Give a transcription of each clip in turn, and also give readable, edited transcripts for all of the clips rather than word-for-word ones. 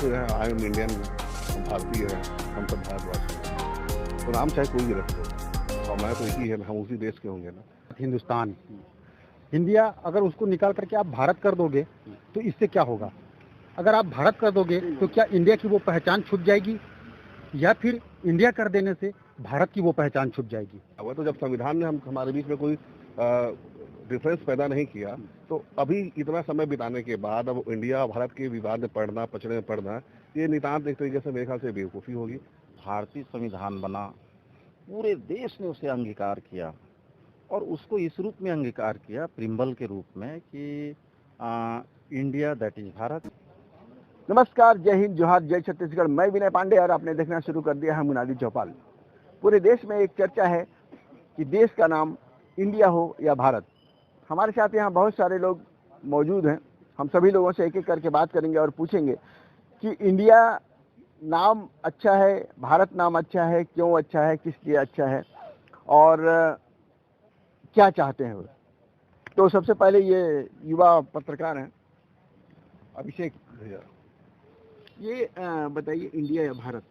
से रहे आई am Indian, हम भारतीय हैं, हम सब भारतवासी हैं। तो नाम चाहे कोई भी रख दो, हमारा तो एक ही है, हम उसी देश के होंगे ना। हिंदुस्तान, इंडिया अगर उसको निकाल करके आप भारत कर दोगे तो इससे क्या होगा? अगर आप भारत कर दोगे तो क्या इंडिया की वो पहचान छूट जाएगी, या फिर इंडिया कर देने से भारत की वो पहचान छूट जाएगी? वो तो जब संविधान ने हमारे बीच में कोई डिफरेंस पैदा नहीं किया, तो अभी इतना समय बिताने के बाद अब इंडिया भारत के विवाद में पड़ना, पचड़े में पड़ना, ये नितांत एक तरीके से मेरे ख्याल से बेवकूफ़ी होगी। भारतीय संविधान बना, पूरे देश ने उसे अंगीकार किया और उसको इस रूप में अंगीकार किया प्रिम्बल के रूप में कि इंडिया दैट इज भारत। नमस्कार, जय हिंद, जोहार, जय छत्तीसगढ़। मैं विनय पांडे और आपने देखना शुरू कर दिया है मुनादी चौपाल। पूरे देश में एक चर्चा है कि देश का नाम इंडिया हो या भारत। हमारे साथ यहाँ बहुत सारे लोग मौजूद हैं। हम सभी लोगों से एक एक करके बात करेंगे और पूछेंगे कि इंडिया नाम अच्छा है, भारत नाम अच्छा है, क्यों अच्छा है, किस लिए अच्छा है और क्या चाहते हैं वो। तो सबसे पहले ये युवा पत्रकार हैं अभिषेक भैया, ये बताइए, इंडिया या भारत?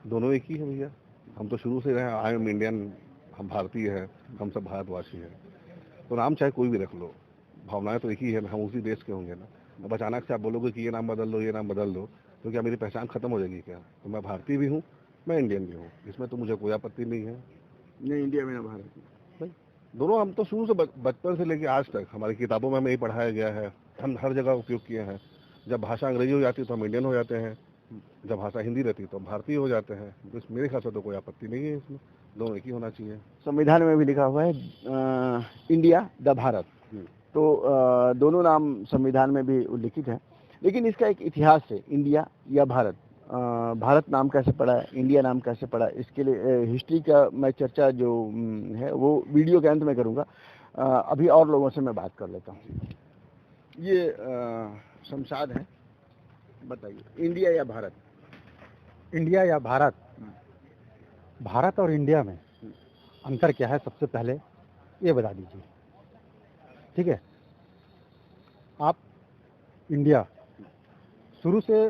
दोनों एक ही है भैया। हम तो शुरू से रहे आई एम इंडियन, हम भारतीय हैं, हम सब भारतवासी हैं। तो नाम चाहे कोई भी रख लो, भावनाएं तो एक ही है, हम उसी देश के होंगे ना। अब अचानक से आप बोलोगे कि ये नाम बदल दो, ये नाम बदल दो, तो क्या मेरी पहचान खत्म हो जाएगी क्या? तो मैं भारतीय भी हूँ, मैं इंडियन भी हूँ, इसमें तो मुझे कोई आपत्ति नहीं है। नहीं, इंडिया में ना भारत में, दोनों। हम तो शुरू से बचपन से लेकर आज तक हमारी किताबों में हमें यही पढ़ाया गया है, हम हर जगह उपयोग किए हैं। जब भाषा अंग्रेजी हो जाती है तो हम इंडियन हो जाते हैं, जब भाषा हिंदी रहती है तो हम भारतीय हो जाते हैं। तो मेरे ख्याल से तो कोई आपत्ति नहीं है इसमें, दोनों एक ही होना चाहिए। संविधान में भी लिखा हुआ है इंडिया द भारत, तो दोनों नाम संविधान में भी उल्लिखित है। लेकिन इसका एक इतिहास है, इंडिया या भारत। भारत नाम कैसे पड़ा, इंडिया नाम कैसे पड़ा, इसके लिए हिस्ट्री का मैं चर्चा जो है वो वीडियो के अंत में करूँगा। अभी और लोगों से मैं बात कर लेता हूँ। ये शमशाद है, बताइए, इंडिया या भारत? इंडिया या भारत? भारत और इंडिया में अंतर क्या है, सबसे पहले ये बता दीजिए। ठीक है, आप इंडिया शुरू से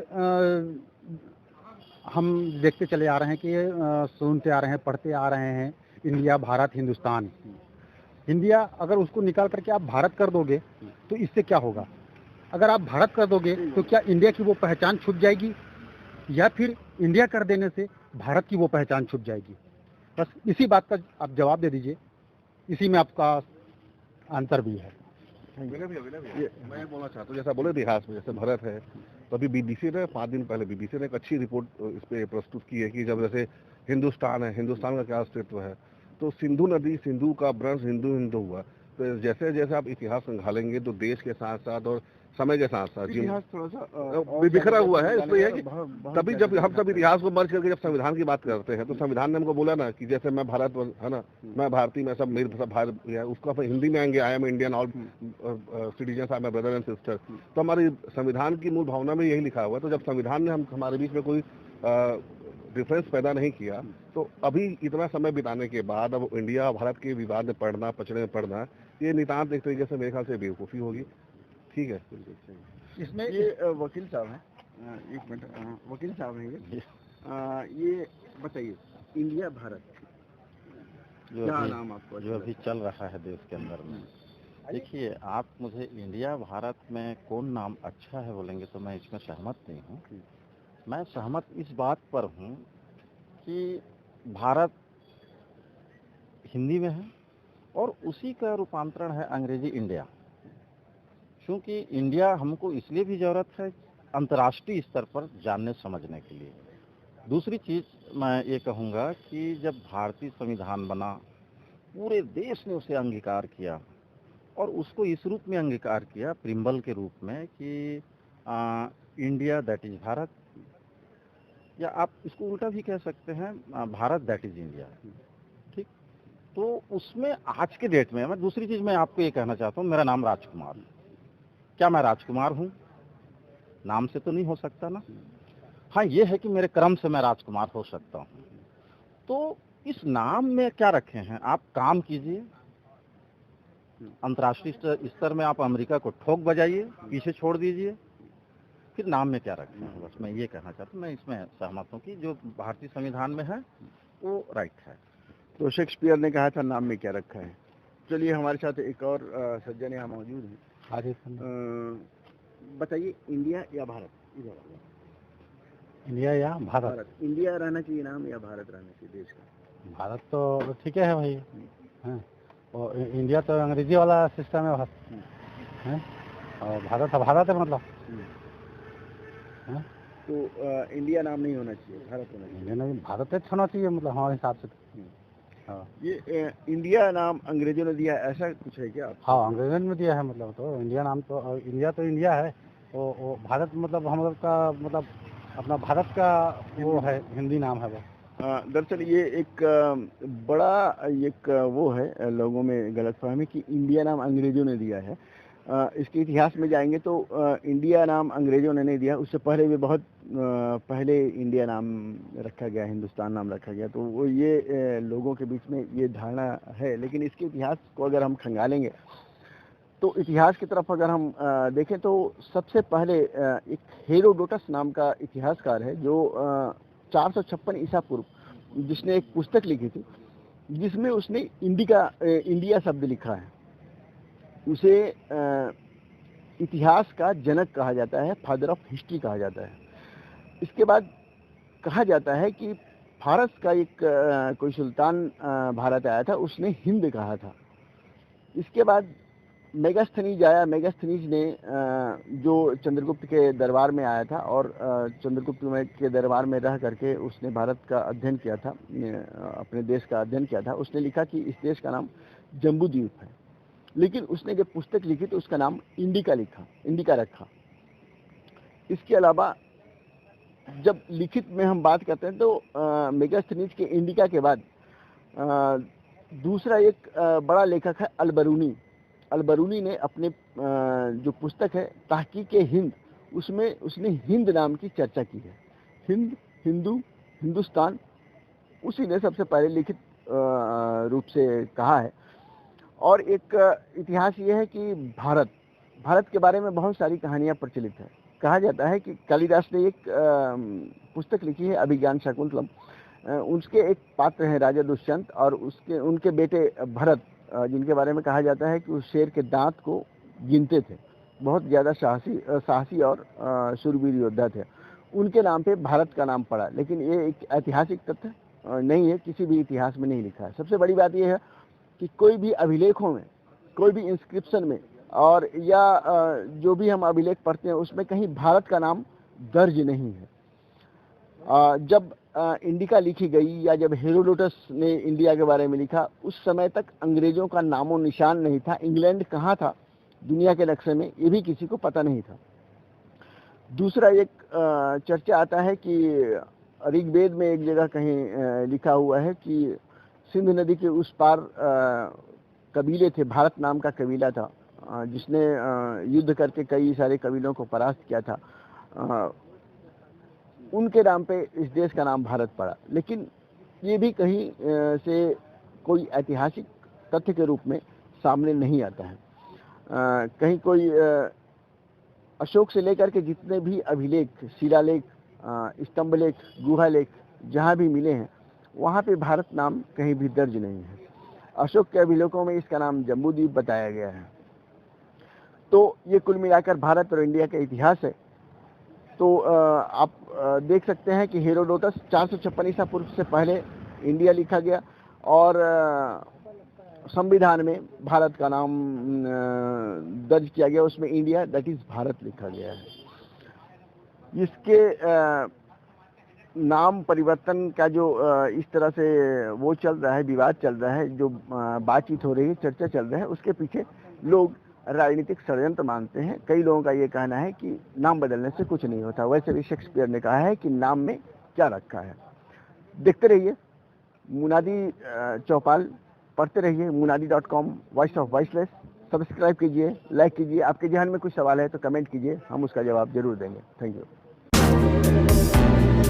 हम देखते चले आ रहे हैं कि सुनते आ रहे हैं, पढ़ते आ रहे हैं, इंडिया, भारत, हिंदुस्तान। इंडिया अगर उसको निकाल करके आप भारत कर दोगे तो इससे क्या होगा? अगर आप भारत कर दोगे तो क्या इंडिया की वो पहचान छूट जाएगी, या फिर इंडिया कर देने से भारत की वो पहचान छूट जाएगी? बस इसी बात का आप जवाब दे दीजिए, इसी में आपका अंतर भी है। मैं बोलना चाहता हूँ, जैसा बोले इतिहास में, जैसे भारत है, तो अभी बीबीसी ने 5 दिन पहले बीबीसी ने एक अच्छी रिपोर्ट इस पे प्रस्तुत की है कि जब जैसे हिंदुस्तान है, हिंदुस्तान का क्या अस्तित्व है, तो सिंधु नदी, सिंधु का ब्रंश हिंदू हिंदू हुआ। तो जैसे जैसे आप इतिहास संभालेंगे तो देश के साथ साथ और समय के साथ साथ इतिहास थोड़ा सा बिखरा हुआ है। इसलिए है कि तभी जब हम सब इतिहास को मर्ज करके जब संविधान की बात करते हैं, तो संविधान ने हमको बोला ना कि जैसे मैं भारत है ना, मैं भारतीय, मैं सब मेरे सब भारत है, उसको अपन हिंदी में आएंगे, I am Indian, all citizens are my brother and sister. तो हमारी संविधान की मूल भावना में यही लिखा हुआ है। तो जब संविधान ने हमारे बीच में कोई डिफरेंस पैदा नहीं किया, तो अभी इतना समय बिताने के बाद अब इंडिया भारत के विवाद में पड़ना, पचड़े में पड़ना, ये नितांत एक तरीके से मेरे ख्याल से बेवकूफ़ी होगी। ठीक है, इसमें ये वकील साहब हैं, एक मिनट, वकील साहब हैं ये बताइए, इंडिया भारत क्या नाम आपको जो अभी चल रहा है देश के अंदर में? देखिए, आप मुझे इंडिया भारत में कौन नाम अच्छा है बोलेंगे तो मैं इसमें सहमत नहीं हूँ। मैं सहमत इस बात पर हूँ कि भारत हिंदी में है और उसी का रूपांतरण है अंग्रेजी इंडिया। क्योंकि इंडिया हमको इसलिए भी ज़रूरत है अंतर्राष्ट्रीय स्तर पर जानने समझने के लिए। दूसरी चीज़ मैं ये कहूँगा कि जब भारतीय संविधान बना, पूरे देश ने उसे अंगीकार किया और उसको इस रूप में अंगीकार किया प्रिम्बल के रूप में कि इंडिया दैट इज भारत, या आप इसको उल्टा भी कह सकते हैं, भारत दैट इज इंडिया। ठीक, तो उसमें आज के डेट में मैं दूसरी चीज़ मैं आपको ये कहना चाहता हूँ, मेरा नाम राजकुमार है। क्या मैं राजकुमार हूँ? नाम से तो नहीं हो सकता ना। हाँ, ये है कि मेरे कर्म से मैं राजकुमार हो सकता हूँ। तो इस नाम में क्या रखे हैं? आप काम कीजिए, अंतर्राष्ट्रीय स्तर में आप अमेरिका को ठोक बजाइए, पीछे छोड़ दीजिए, फिर नाम में क्या रखना है, बस मैं ये कहना चाहता हूँ। मैं इसमें सहमत हूँ कि जो भारतीय संविधान में है वो राइट है। तो शेक्सपियर ने कहा था नाम में क्या रखा है। चलिए, हमारे साथ एक और सज्जन यहाँ मौजूद हैं। बताइए, इंडिया या भारत? इंडिया या भारत? इंडिया रहना चाहिए नाम या भारत रहना चाहिए देश का? भारत तो ठीक है भाई, हाँ। और इंडिया तो अंग्रेजी वाला सिस्टम है, और भारत है मतलब। तो इंडिया नाम नहीं होना चाहिए, भारत होना चाहिए? इंडिया नहीं, भारत होना चाहिए मतलब हमारे हिसाब से। हाँ, ये इंडिया नाम अंग्रेजों ने दिया, ऐसा कुछ है क्या? हाँ, अंग्रेजों ने दिया है मतलब। तो इंडिया नाम तो इंडिया है, वो भारत मतलब हम लोग का मतलब अपना भारत का वो है, हिंदी नाम है वो। दरअसल ये एक बड़ा वो है, लोगों में गलतफहमी कि इंडिया नाम अंग्रेजों ने दिया है। इसके इतिहास में जाएंगे तो इंडिया नाम अंग्रेजों ने नहीं दिया, उससे पहले भी बहुत पहले इंडिया नाम रखा गया, हिंदुस्तान नाम रखा गया। तो वो ये लोगों के बीच में ये धारणा है, लेकिन इसके इतिहास को अगर हम खंगालेंगे तो इतिहास की तरफ अगर हम देखें तो सबसे पहले एक हेरोडोटस नाम का इतिहासकार है जो 456 ईसा पूर्व, जिसने एक पुस्तक लिखी थी जिसमें उसने इंडिया शब्द लिखा है। उसे इतिहास का जनक कहा जाता है, फादर ऑफ हिस्ट्री कहा जाता है। इसके बाद कहा जाता है कि फारस का एक कोई सुल्तान भारत आया था, उसने हिंद कहा था। इसके बाद मेगास्थनीज आया। मेगास्थनीज ने जो चंद्रगुप्त के दरबार में आया था और चंद्रगुप्त के दरबार में रह करके उसने भारत का अध्ययन किया था, अपने देश का अध्ययन किया था। उसने लिखा कि इस देश का नाम जम्बूद्वीप है, लेकिन उसने जब पुस्तक लिखी तो उसका नाम इंडिका रखा। इसके अलावा जब लिखित में हम बात करते हैं तो मेगास्थनीज के इंडिका के बाद दूसरा एक बड़ा लेखक है अलबरूनी ने अपने जो पुस्तक है तहकीक हिंद, उसमें उसने हिंद नाम की चर्चा की है। हिंद, हिंदू, हिंदुस्तान, उसी ने सबसे पहले लिखित रूप से कहा है। और एक इतिहास ये है कि भारत के बारे में बहुत सारी कहानियां प्रचलित है। कहा जाता है कि कालिदास ने एक पुस्तक लिखी है अभिज्ञान शाकुंतलम। उसके एक पात्र हैं राजा दुष्यंत और उनके बेटे भरत, जिनके बारे में कहा जाता है कि उस शेर के दांत को गिनते थे। बहुत ज़्यादा साहसी और शूरवीर योद्धा थे। उनके नाम पे भारत का नाम पड़ा, लेकिन ये एक ऐतिहासिक तथ्य नहीं है, किसी भी इतिहास में नहीं लिखा है। सबसे बड़ी बात यह है कि कोई भी अभिलेखों में, कोई भी इंस्क्रिप्शन में और या जो भी हम अभिलेख पढ़ते हैं उसमें कहीं भारत का नाम दर्ज नहीं है। जब इंडिका लिखी गई या जब हेरोडोटस ने इंडिया के बारे में लिखा, उस समय तक अंग्रेजों का नामो निशान नहीं था। इंग्लैंड कहाँ था दुनिया के नक्शे में, ये भी किसी को पता नहीं था। दूसरा एक चर्चा आता है कि ऋग्वेद में एक जगह कहीं लिखा हुआ है कि सिंध नदी के उस पार कबीले थे, भारत नाम का कबीला था, जिसने युद्ध करके कई सारे कबीलों को परास्त किया था। उनके नाम पे इस देश का नाम भारत पड़ा, लेकिन ये भी कहीं से कोई ऐतिहासिक तथ्य के रूप में सामने नहीं आता है। कहीं कोई अशोक से लेकर के जितने भी अभिलेख, शिलालेख, स्तंभलेख, गुहालेख जहाँ भी मिले हैं, वहाँ पे भारत नाम कहीं भी दर्ज नहीं है। अशोक के अभिलेखों में इसका नाम जम्बूद्वीप बताया गया है। तो ये कुल मिलाकर भारत और इंडिया का इतिहास है। तो आप देख सकते हैं कि हेरोडोटस 456 ईसा पूर्व से पहले इंडिया लिखा गया और संविधान में भारत का नाम दर्ज किया गया, उसमें इंडिया दैट इज भारत लिखा गया है। इसके नाम परिवर्तन का जो इस तरह से वो चल रहा है, विवाद चल रहा है, जो बातचीत हो रही है, चर्चा चल रहा है, उसके पीछे लोग राजनीतिक षड्यंत्र मानते हैं। कई लोगों का ये कहना है कि नाम बदलने से कुछ नहीं होता। वैसे भी शेक्सपियर ने कहा है कि नाम में क्या रखा है। देखते रहिए मुनादी चौपाल, पढ़ते रहिए munadi.com, voice of voiceless. Subscribe कीजिए, लाइक कीजिए। आपके जहन में कुछ सवाल है तो कमेंट कीजिए, हम उसका जवाब जरूर देंगे। Thank you.